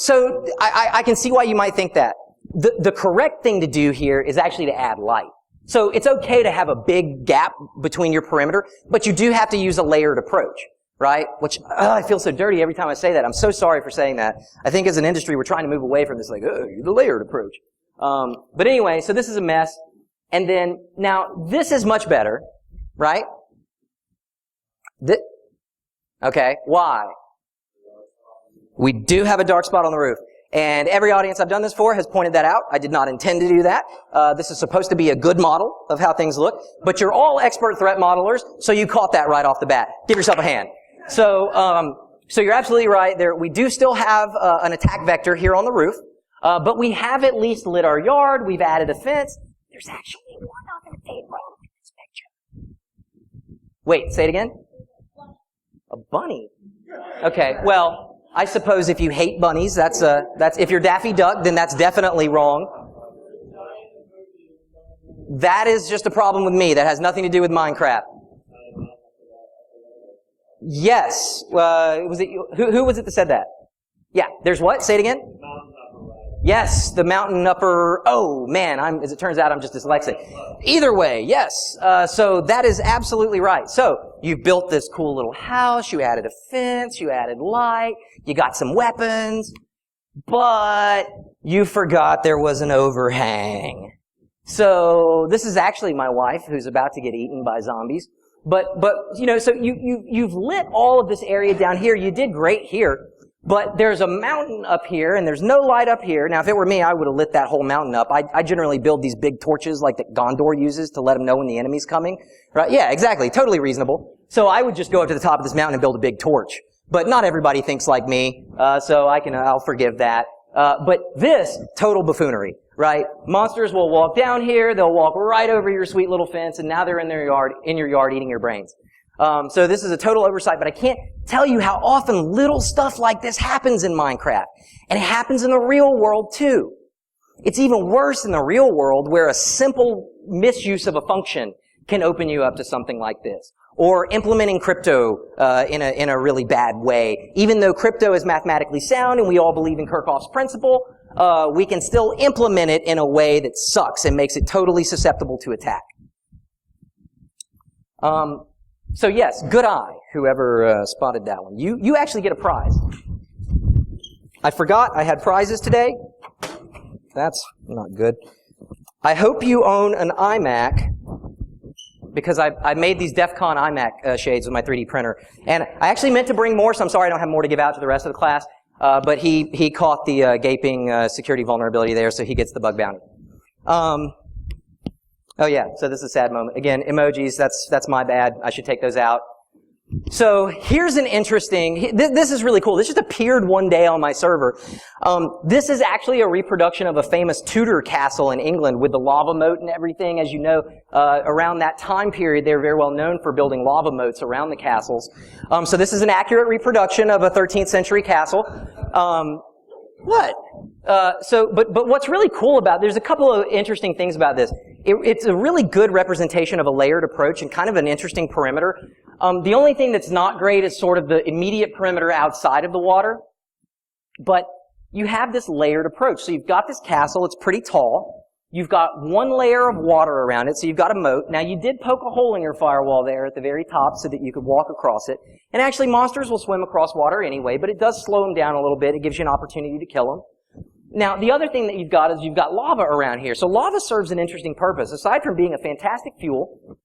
I can see why you might think that. The correct thing to do here is actually to add light. So it's okay to have a big gap between your perimeter, but you do have to use a layered approach, right? Which, I feel so dirty every time I say that. I'm so sorry for saying that. I think as an industry, we're trying to move away from this, like, the layered approach. But anyway, so this is a mess. And then, now, this is much better, right? Okay, why? We do have a dark spot on the roof. And every audience I've done this for has pointed that out. I did not intend to do that. This is supposed to be a good model of how things look. But you're all expert threat modelers, so you caught that right off the bat. Give yourself a hand. So you're absolutely right. We do still have an attack vector here on the roof. But we have at least lit our yard. We've added a fence. There's actually one other thing wrong with this picture. Wait, say it again? A bunny? Okay, well, I suppose if you hate bunnies, that's if you're Daffy Duck, then that's definitely wrong. That is just a problem with me. That has nothing to do with Minecraft. Yes. Was it who was it that said that? Yeah. There's what? Say it again. Yes, the mountain upper. Oh man, as it turns out, I'm just dyslexic. Either way, yes. So that is absolutely right. So you've built this cool little house. You added a fence. You added light. You got some weapons, but you forgot there was an overhang. So this is actually my wife who's about to get eaten by zombies. But so you've lit all of this area down here. You did great here. But there's a mountain up here, and there's no light up here. Now, if it were me, I would have lit that whole mountain up. I generally build these big torches like that Gondor uses to let him know when the enemy's coming. Right? Yeah, exactly. Totally reasonable. So I would just go up to the top of this mountain and build a big torch. But not everybody thinks like me, so I'll forgive that. But this, total buffoonery, right? Monsters will walk down here, they'll walk right over your sweet little fence, and now they're in your yard eating your brains. So this is a total oversight, but I can't tell you how often little stuff like this happens in Minecraft. And it happens in the real world too. It's even worse in the real world where a simple misuse of a function can open you up to something like this. Or implementing crypto in a really bad way. Even though crypto is mathematically sound and we all believe in Kirchhoff's principle, we can still implement it in a way that sucks and makes it totally susceptible to attack. So yes, good eye, whoever spotted that one. You actually get a prize. I forgot I had prizes today. That's not good. I hope you own an iMac because I made these DEF CON iMac shades with my 3D printer. And I actually meant to bring more, so I'm sorry I don't have more to give out to the rest of the class. But he caught the gaping security vulnerability there, so he gets the bug bounty. Oh yeah, so this is a sad moment. Again, emojis, that's my bad. I should take those out. So here's an interesting, this is really cool. This just appeared one day on my server. This is actually a reproduction of a famous Tudor castle in England with the lava moat and everything. As you know, around that time period, they were very well known for building lava moats around the castles. So this is an accurate reproduction of a 13th century castle. But what's really cool about, there's a couple of interesting things about this. It's a really good representation of a layered approach and kind of an interesting perimeter. The only thing that's not great is sort of the immediate perimeter outside of the water. But you have this layered approach. So you've got this castle, it's pretty tall. You've got one layer of water around it, so you've got a moat. Now you did poke a hole in your firewall there at the very top so that you could walk across it. And actually monsters will swim across water anyway, but it does slow them down a little bit. It gives you an opportunity to kill them. Now, the other thing that you've got is you've got lava around here. So lava serves an interesting purpose. Aside from being a fantastic fuel,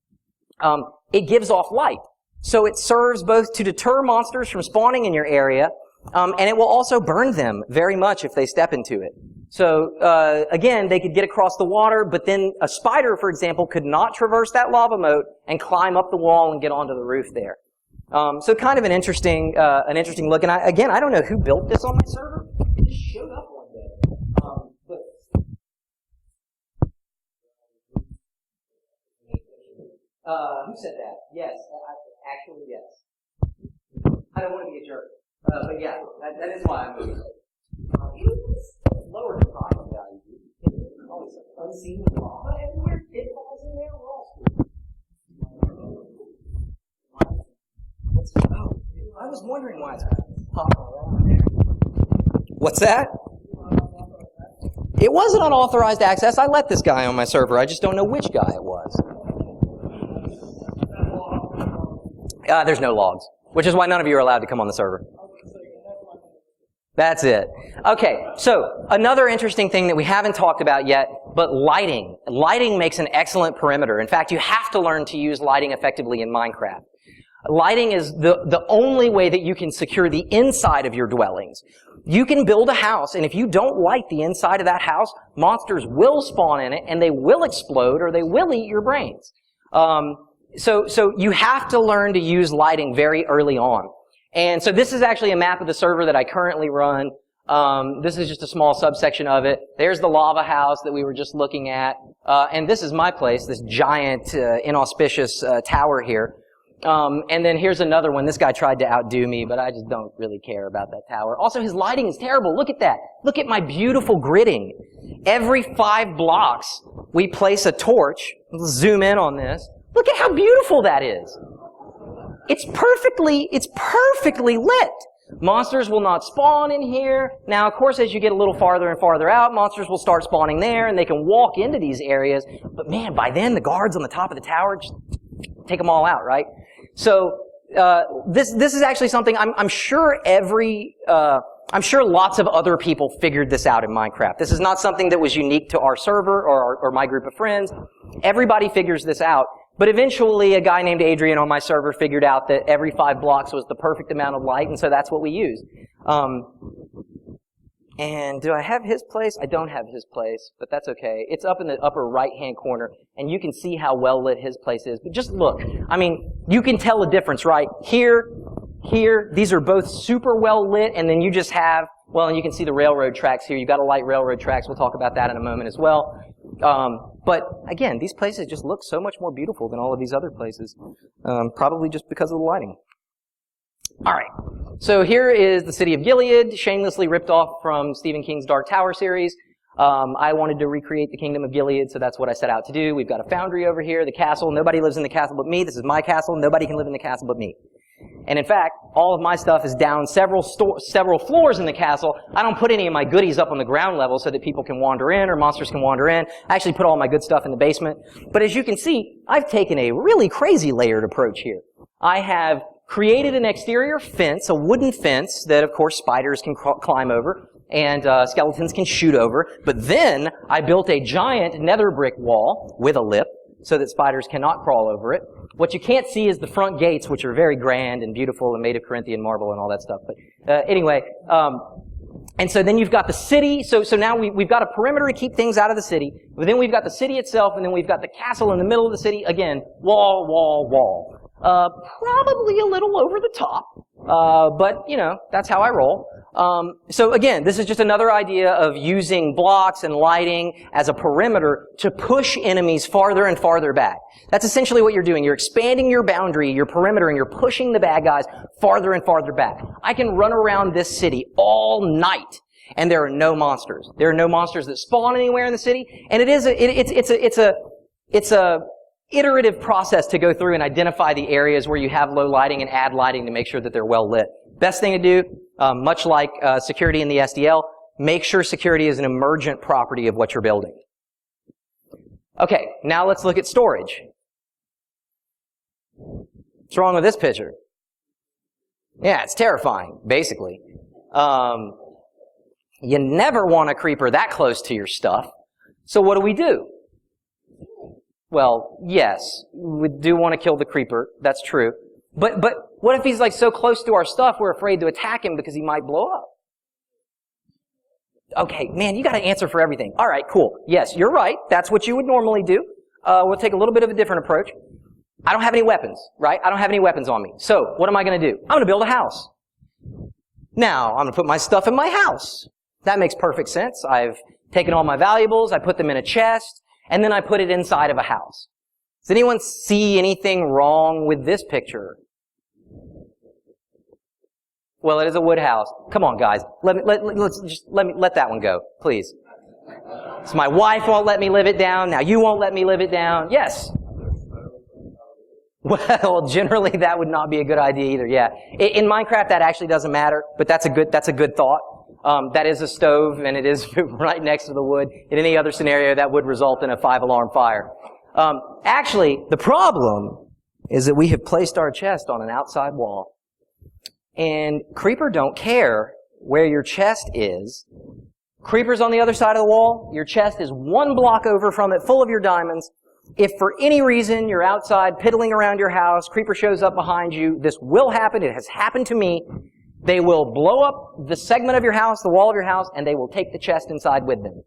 it gives off light. So it serves both to deter monsters from spawning in your area, and it will also burn them very much if they step into it. So, again, they could get across the water, but then a spider, for example, could not traverse that lava moat and climb up the wall and get onto the roof there. So kind of an interesting look. And I don't know who built this on my server. It just showed up one day. Who said that? Yes, actually, yes. I don't want to be a jerk, but yeah, that is why I'm moving. Lower the product value. Always unseen lava everywhere. Pitfalls in there. We're all screwed. I was wondering why it's popping around there. What's that? It wasn't unauthorized access. I let this guy on my server. I just don't know which guy it was. There's no logs, which is why none of you are allowed to come on the server. That's it. Okay, so another interesting thing that we haven't talked about yet, but lighting. Lighting makes an excellent perimeter. In fact, you have to learn to use lighting effectively in Minecraft. Lighting is the only way that you can secure the inside of your dwellings. You can build a house, and if you don't light the inside of that house, monsters will spawn in it, and they will explode, or they will eat your brains. So you have to learn to use lighting very early on. And so this is actually a map of the server that I currently run. This is just a small subsection of it. There's the lava house that we were just looking at. And this is my place, this giant, inauspicious tower here. And then here's another one. This guy tried to outdo me, but I just don't really care about that tower. Also, his lighting is terrible. Look at that. Look at my beautiful gridding. Every 5 blocks, we place a torch. Let's zoom in on this. Look at how beautiful that is. It's perfectly lit. Monsters will not spawn in here. Now, of course, as you get a little farther and farther out, monsters will start spawning there, and they can walk into these areas. But man, by then, the guards on the top of the tower just take them all out, right? So this is actually something I'm sure I'm sure lots of other people figured this out in Minecraft. This is not something that was unique to our server or my group of friends. Everybody figures this out. But eventually, a guy named Adrian on my server figured out that every 5 blocks was the perfect amount of light, and so that's what we used. And do I have his place? I don't have his place, but that's okay. It's up in the upper right-hand corner, and you can see how well lit his place is. But just look. I mean, you can tell the difference, right? Here, these are both super well lit, and then you just have, well, and you can see the railroad tracks here. You've got to light railroad tracks. We'll talk about that in a moment as well. But again, these places just look so much more beautiful than all of these other places, probably just because of the lighting. All right, so here is the city of Gilead, shamelessly ripped off from Stephen King's Dark Tower series. I wanted to recreate the kingdom of Gilead, so that's what I set out to do. We've got a foundry over here, the castle. Nobody lives in the castle but me. This is my castle. Nobody can live in the castle but me. And in fact, all of my stuff is down several floors in the castle. I don't put any of my goodies up on the ground level so that people can wander in or monsters can wander in. I actually put all my good stuff in the basement. But as you can see, I've taken a really crazy layered approach here. I have created an exterior fence, a wooden fence that, of course, spiders can climb over and skeletons can shoot over. But then I built a giant nether brick wall with a lip so that spiders cannot crawl over it. What you can't see is the front gates, which are very grand and beautiful and made of Corinthian marble and all that stuff. But anyway, and so then you've got the city. So now we've got a perimeter to keep things out of the city. But then we've got the city itself, and then we've got the castle in the middle of the city. Again, wall, wall, wall. Probably a little over the top, but that's how I roll. So again, this is just another idea of using blocks and lighting as a perimeter to push enemies farther and farther back. That's essentially what you're doing. You're expanding your boundary, your perimeter, and you're pushing the bad guys farther and farther back. I can run around this city all night, and there are no monsters. There are no monsters that spawn anywhere in the city, and it's a iterative process to go through and identify the areas where you have low lighting and add lighting to make sure that they're well lit. Best thing to do, much like security in the SDL, make sure security is an emergent property of what you're building. Okay, now let's look at storage. What's wrong with this picture? Yeah, it's terrifying, basically. You never want a creeper that close to your stuff. So what do? Well, yes, we do want to kill the creeper. That's true. But what if he's like so close to our stuff we're afraid to attack him because he might blow up? Okay, man, you got to answer for everything. All right, cool. Yes, you're right. That's what you would normally do. We'll take a little bit of a different approach. I don't have any weapons, right? I don't have any weapons on me. So what am I going to do? I'm going to build a house. Now, I'm going to put my stuff in my house. That makes perfect sense. I've taken all my valuables, I put them in a chest, and then I put it inside of a house. Does anyone see anything wrong with this picture? Well, it is a wood house. Come on, guys. Let me let that one go, please. So my wife won't let me live it down. Now you won't let me live it down. Yes. Well, generally that would not be a good idea either. Yeah. In Minecraft, that actually doesn't matter, but that's a good thought. That is a stove, and it is right next to the wood. In any other scenario, that would result in a 5-alarm fire. Actually, the problem is that we have placed our chest on an outside wall. And creeper don't care where your chest is. Creeper's on the other side of the wall. Your chest is 1 block over from it, full of your diamonds. If for any reason you're outside piddling around your house, creeper shows up behind you, this will happen. It has happened to me. They will blow up the segment of your house, the wall of your house, and they will take the chest inside with them.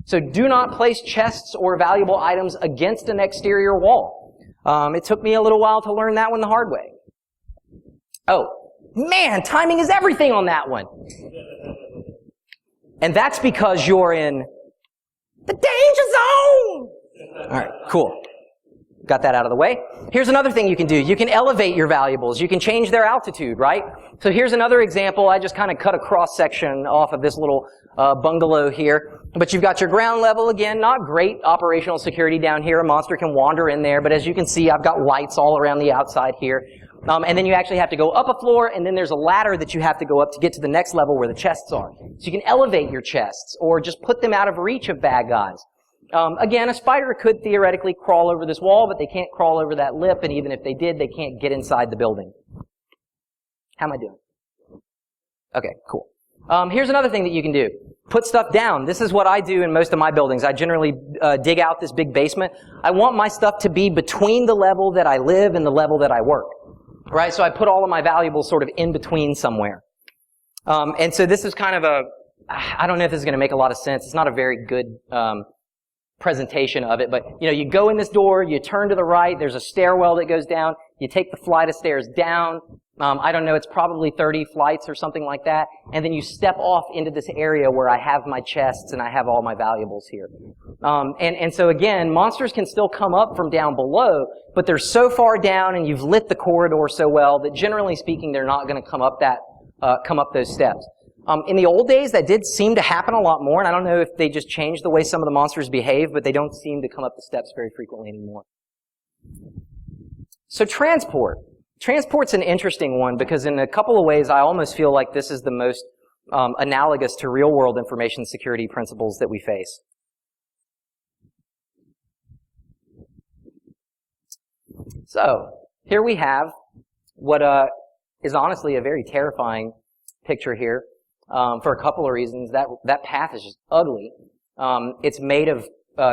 So do not place chests or valuable items against an exterior wall. It took me a little while to learn that one the hard way. Oh, man, timing is everything on that one. And that's because you're in the danger zone. All right, cool. Got that out of the way. Here's another thing you can do. You can elevate your valuables. You can change their altitude, right? So here's another example. I just kind of cut a cross-section off of this little bungalow here. But you've got your ground level. Again, not great operational security down here. A monster can wander in there. But as you can see, I've got lights all around the outside here. And then you actually have to go up a floor, and then there's a ladder that you have to go up to get to the next level where the chests are. So you can elevate your chests or just put them out of reach of bad guys. Again, a spider could theoretically crawl over this wall, but they can't crawl over that lip, and even if they did, they can't get inside the building. How am I doing? Okay, cool. Here's another thing that you can do. Put stuff down. This is what I do in most of my buildings. I generally dig out this big basement. I want my stuff to be between the level that I live and the level that I work. Right? So I put all of my valuables sort of in between somewhere. And so this is kind of I don't know if this is going to make a lot of sense. It's not a very good presentation of it, but you go in this door, you turn to the right, there's a stairwell that goes down, you take the flight of stairs down, I don't know, it's probably 30 flights or something like that, and then you step off into this area where I have my chests and I have all my valuables here. And so again, monsters can still come up from down below, but they're so far down and you've lit the corridor so well that generally speaking, they're not going to come up those steps. In the old days, that did seem to happen a lot more, and I don't know if they just changed the way some of the monsters behave, but they don't seem to come up the steps very frequently anymore. So transport. Transport's an interesting one because in a couple of ways, I almost feel like this is the most analogous to real-world information security principles that we face. So here we have what is honestly a very terrifying picture here. For a couple of reasons. That path is just ugly. It's made of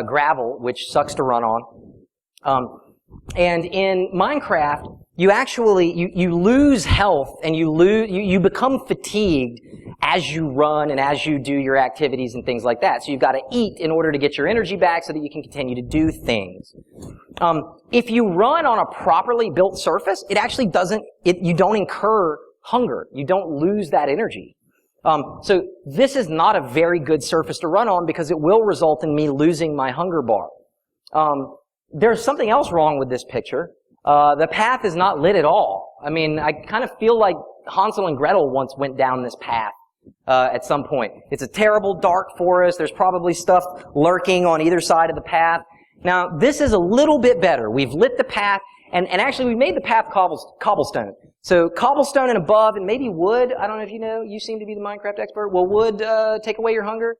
gravel, which sucks to run on. And in Minecraft, you actually, you lose health and you become fatigued as you run and as you do your activities and things like that. So you've got to eat in order to get your energy back so that you can continue to do things. If you run on a properly built surface, it actually you don't incur hunger. You don't lose that energy. So this is not a very good surface to run on because it will result in me losing my hunger bar. There's something else wrong with this picture. The path is not lit at all. I mean, I kind of feel like Hansel and Gretel once went down this path at some point. It's a terrible dark forest. There's probably stuff lurking on either side of the path. Now, this is a little bit better. We've lit the path, and actually we made the path cobblestone. So cobblestone and above, and maybe wood. I don't know if you know. You seem to be the Minecraft expert. Will wood take away your hunger?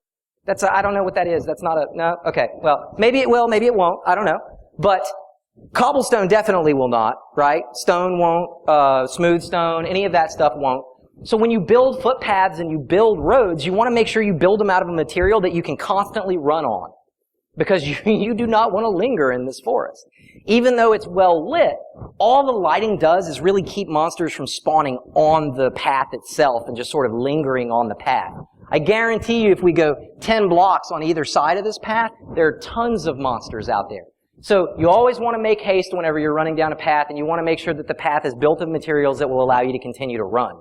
I don't know what that is. That's not no? Okay. Well, maybe it will, maybe it won't. I don't know. But cobblestone definitely will not, right? Stone won't, smooth stone, any of that stuff won't. So when you build footpaths and you build roads, you want to make sure you build them out of a material that you can constantly run on. Because you do not want to linger in this forest. Even though it's well lit, all the lighting does is really keep monsters from spawning on the path itself and just sort of lingering on the path. I guarantee you if we go 10 blocks on either side of this path, there are tons of monsters out there. So you always want to make haste whenever you're running down a path, and you want to make sure that the path is built of materials that will allow you to continue to run.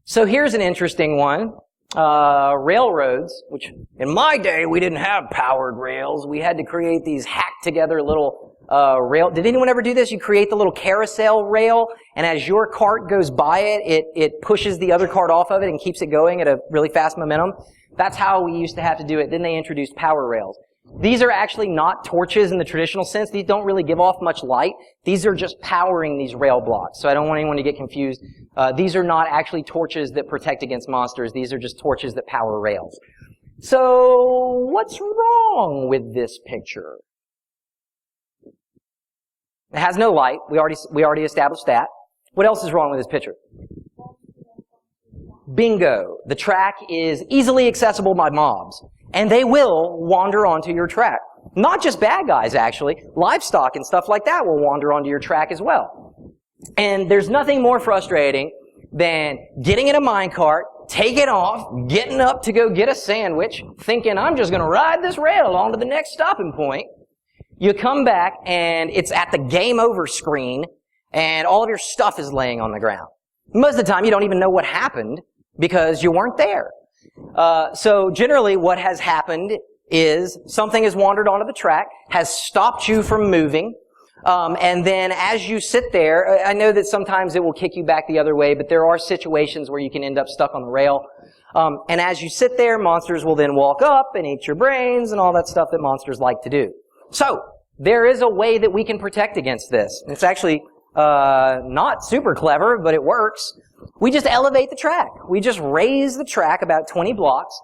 So here's an interesting one. Railroads, which in my day we didn't have powered rails. We had to create these hacked together little rail. Did anyone ever do this? You create the little carousel rail, and as your cart goes by it pushes the other cart off of it and keeps it going at a really fast momentum. That's how we used to have to do it. Then they introduced power rails. These are actually not torches in the traditional sense. These don't really give off much light. These are just powering these rail blocks. So I don't want anyone to get confused. These are not actually torches that protect against monsters. These are just torches that power rails. So what's wrong with this picture? It has no light. We already established that. What else is wrong with this picture? Bingo. The track is easily accessible by mobs. And they will wander onto your track. Not just bad guys, actually. Livestock and stuff like that will wander onto your track as well. And there's nothing more frustrating than getting in a minecart, taking off, getting up to go get a sandwich, thinking, I'm just going to ride this rail on to the next stopping point. You come back, and it's at the game over screen, and all of your stuff is laying on the ground. Most of the time, you don't even know what happened because you weren't there. So generally what has happened is something has wandered onto the track, has stopped you from moving, and then as you sit there, I know that sometimes it will kick you back the other way, but there are situations where you can end up stuck on the rail. And as you sit there, monsters will then walk up and eat your brains and all that stuff that monsters like to do. So there is a way that we can protect against this. It's actually not super clever, but it works. We just elevate the track. We just raise the track about 20 blocks.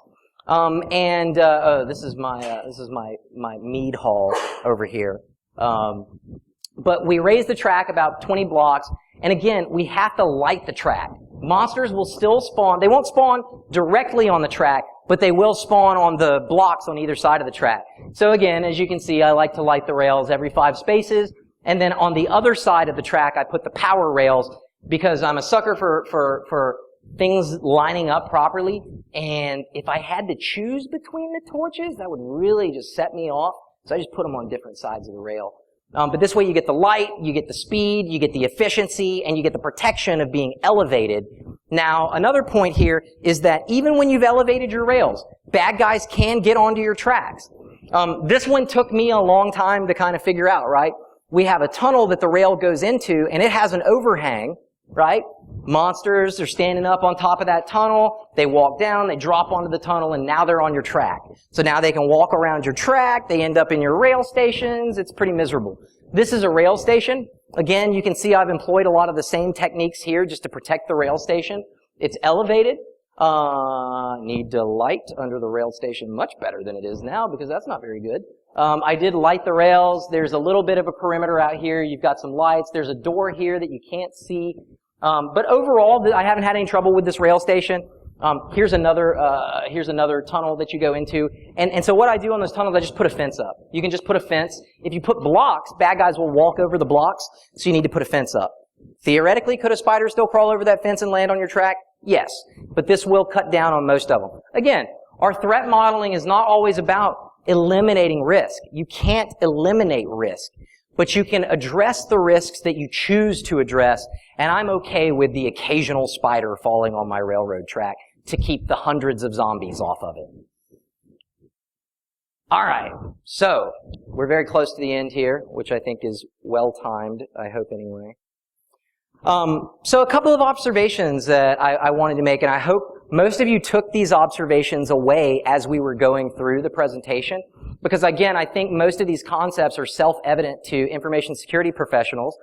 This is my mead hall over here. But we raise the track about 20 blocks, and again, we have to light the track. Monsters will still spawn. They won't spawn directly on the track, but they will spawn on the blocks on either side of the track. So again, as you can see, I like to light the rails every 5 spaces, and then on the other side of the track, I put the power rails, because I'm a sucker for things lining up properly, and if I had to choose between the torches, that would really just set me off, so I just put them on different sides of the rail. But this way you get the light, you get the speed, you get the efficiency, and you get the protection of being elevated. Now, another point here is that even when you've elevated your rails, bad guys can get onto your tracks. This one took me a long time to kind of figure out, right? We have a tunnel that the rail goes into, and it has an overhang, right? Monsters are standing up on top of that tunnel. They walk down, they drop onto the tunnel, and now they're on your track. So now they can walk around your track. They end up in your rail stations. It's pretty miserable. This is a rail station. Again, you can see I've employed a lot of the same techniques here just to protect the rail station. It's elevated. Need to light under the rail station much better than it is now because that's not very good. I did light the rails. There's a little bit of a perimeter out here. You've got some lights. There's a door here that you can't see. But overall, I haven't had any trouble with this rail station. Here's another tunnel that you go into. And so what I do on those tunnels, I just put a fence up. You can just put a fence. If you put blocks, bad guys will walk over the blocks, so you need to put a fence up. Theoretically, could a spider still crawl over that fence and land on your track? Yes. But this will cut down on most of them. Again, our threat modeling is not always about eliminating risk. You can't eliminate risk, but you can address the risks that you choose to address, and I'm okay with the occasional spider falling on my railroad track to keep the hundreds of zombies off of it. Alright, so we're very close to the end here, which I think is well-timed, I hope anyway. So a couple of observations that I wanted to make, and I hope most of you took these observations away as we were going through the presentation, because again, I think most of these concepts are self-evident to information security professionals,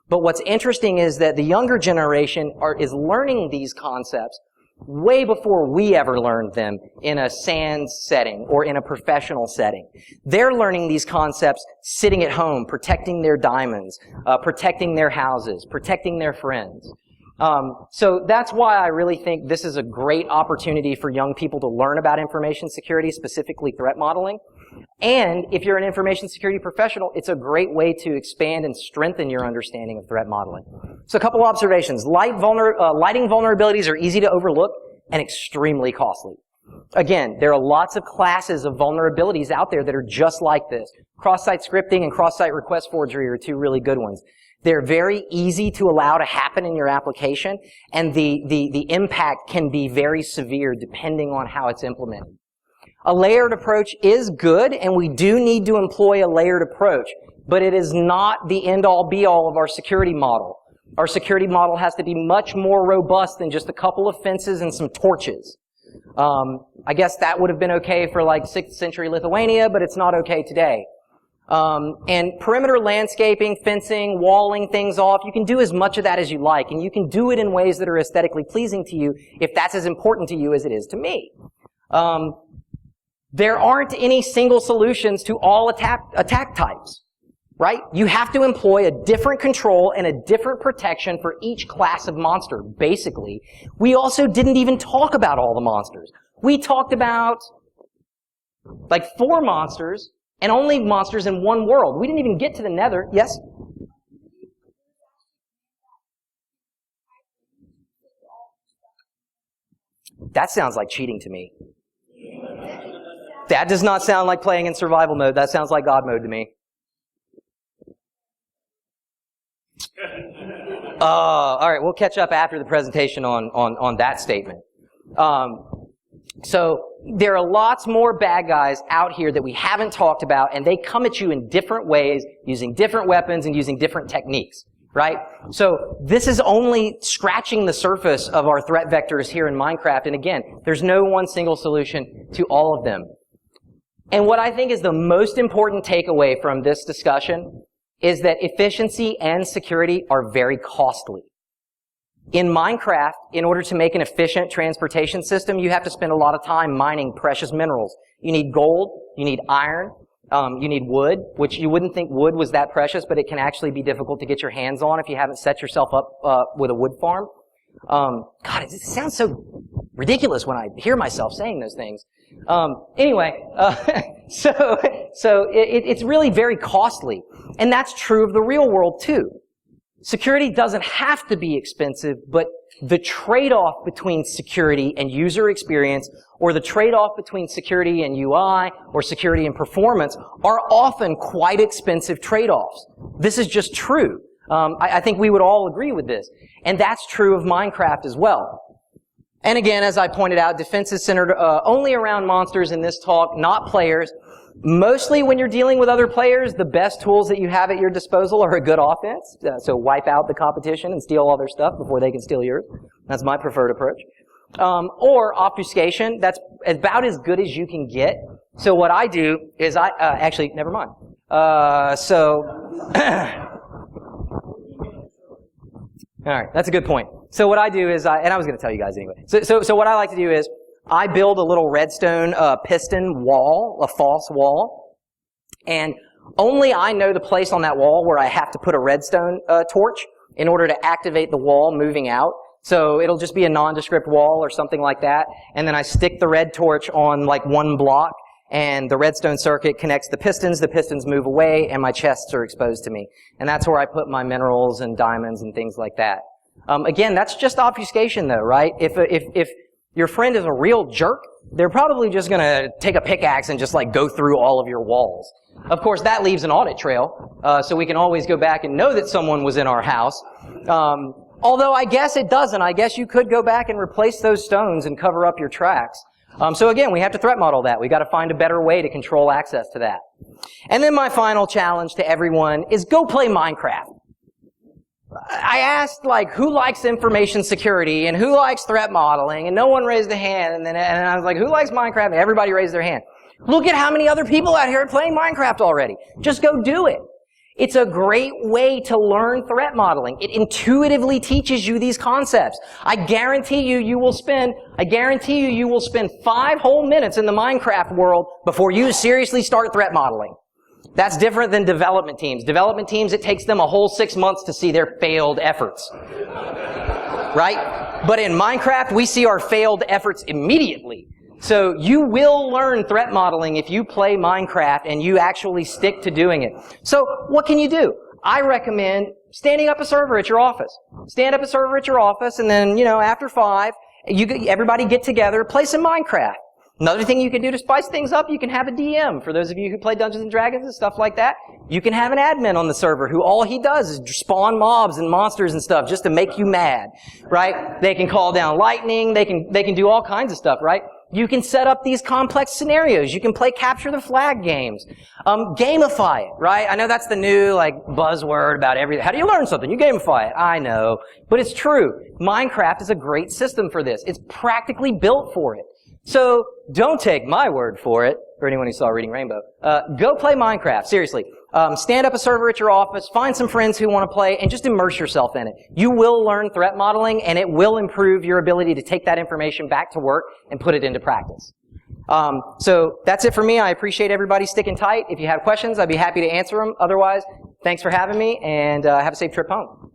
but what's interesting is that the younger generation is learning these concepts way before we ever learned them in a SANS setting or in a professional setting. They're learning these concepts sitting at home, protecting their diamonds, protecting their houses, protecting their friends. So that's why I really think this is a great opportunity for young people to learn about information security, specifically threat modeling. And if you're an information security professional, it's a great way to expand and strengthen your understanding of threat modeling. So a couple of observations. Lighting vulnerabilities are easy to overlook and extremely costly. Again, there are lots of classes of vulnerabilities out there that are just like this. Cross-site scripting and cross-site request forgery are two really good ones. They're very easy to allow to happen in your application, and the impact can be very severe depending on how it's implemented. A layered approach is good, and we do need to employ a layered approach, but it is not the end-all be-all of our security model. Our security model has to be much more robust than just a couple of fences and some torches. I guess that would have been okay for like 6th century Lithuania, but it's not okay today. And perimeter landscaping, fencing, walling things off, you can do as much of that as you like, and you can do it in ways that are aesthetically pleasing to you if that's as important to you as it is to me. There aren't any single solutions to all attack types, right? You have to employ a different control and a different protection for each class of monster, basically. We also didn't even talk about all the monsters. We talked about like 4 monsters, and only monsters in one world. We didn't even get to the Nether. Yes? That sounds like cheating to me. That does not sound like playing in survival mode. That sounds like God mode to me. All right, we'll catch up after the presentation on that statement. So there are lots more bad guys out here that we haven't talked about, and they come at you in different ways, using different weapons and using different techniques, right? So this is only scratching the surface of our threat vectors here in Minecraft, and again, there's no one single solution to all of them. And what I think is the most important takeaway from this discussion is that efficiency and security are very costly. In Minecraft, in order to make an efficient transportation system, you have to spend a lot of time mining precious minerals. You need gold, you need iron, you need wood, which you wouldn't think wood was that precious, but it can actually be difficult to get your hands on if you haven't set yourself up with a wood farm. God, it sounds so ridiculous when I hear myself saying those things. Anyway, so it's really very costly. And that's true of the real world too. Security doesn't have to be expensive, but the trade-off between security and user experience, or the trade-off between security and UI, or security and performance, are often quite expensive trade-offs. This is just true. I think we would all agree with this. And that's true of Minecraft as well. And again, as I pointed out, defense is centered only around monsters in this talk, not players. Mostly when you're dealing with other players, the best tools that you have at your disposal are a good offense. So wipe out the competition and steal all their stuff before they can steal yours. That's my preferred approach. Or obfuscation. That's about as good as you can get. So what I do is actually, never mind. All right, that's a good point. So what I do is, and I was going to tell you guys anyway. So what I like to do is, I build a little redstone piston wall, a false wall, and only I know the place on that wall where I have to put a redstone torch in order to activate the wall moving out. So it'll just be a nondescript wall or something like that. And then I stick the red torch on like one block, and the redstone circuit connects the pistons move away, and my chests are exposed to me. And that's where I put my minerals and diamonds and things like that. Again, that's just obfuscation though, right? If your friend is a real jerk, they're probably just gonna take a pickaxe and just like go through all of your walls. Of course, that leaves an audit trail, so we can always go back and know that someone was in our house. Although I guess it doesn't. I guess you could go back and replace those stones and cover up your tracks. So again, we have to threat model that. We got to find a better way to control access to that. And then my final challenge to everyone is go play Minecraft. I asked, like, who likes information security and who likes threat modeling, and no one raised a hand. And I was like, who likes Minecraft? And everybody raised their hand. Look at how many other people out here are playing Minecraft already. Just go do it. It's a great way to learn threat modeling. It intuitively teaches you these concepts. I guarantee you will spend 5 whole minutes in the Minecraft world before you seriously start threat modeling. That's different than development teams. Development teams, it takes them a whole 6 months to see their failed efforts. Right? But in Minecraft, we see our failed efforts immediately. So you will learn threat modeling if you play Minecraft and you actually stick to doing it. So what can you do? I recommend standing up a server at your office. Stand up a server at your office, and then, after 5, everybody get together, play some Minecraft. Another thing you can do to spice things up, you can have a DM. For those of you who play Dungeons and Dragons and stuff like that, you can have an admin on the server who all he does is spawn mobs and monsters and stuff just to make you mad, right? They can call down lightning, they can do all kinds of stuff, right? You can set up these complex scenarios. You can play capture the flag games. Gamify it, right? I know that's the new, buzzword about everything. How do you learn something? You gamify it. I know. But it's true. Minecraft is a great system for this. It's practically built for it. So don't take my word for it, for anyone who saw Reading Rainbow. Go play Minecraft, seriously. Stand up a server at your office, find some friends who want to play, and just immerse yourself in it. You will learn threat modeling, and it will improve your ability to take that information back to work and put it into practice. So that's it for me. I appreciate everybody sticking tight. If you have questions, I'd be happy to answer them. Otherwise, thanks for having me, and have a safe trip home.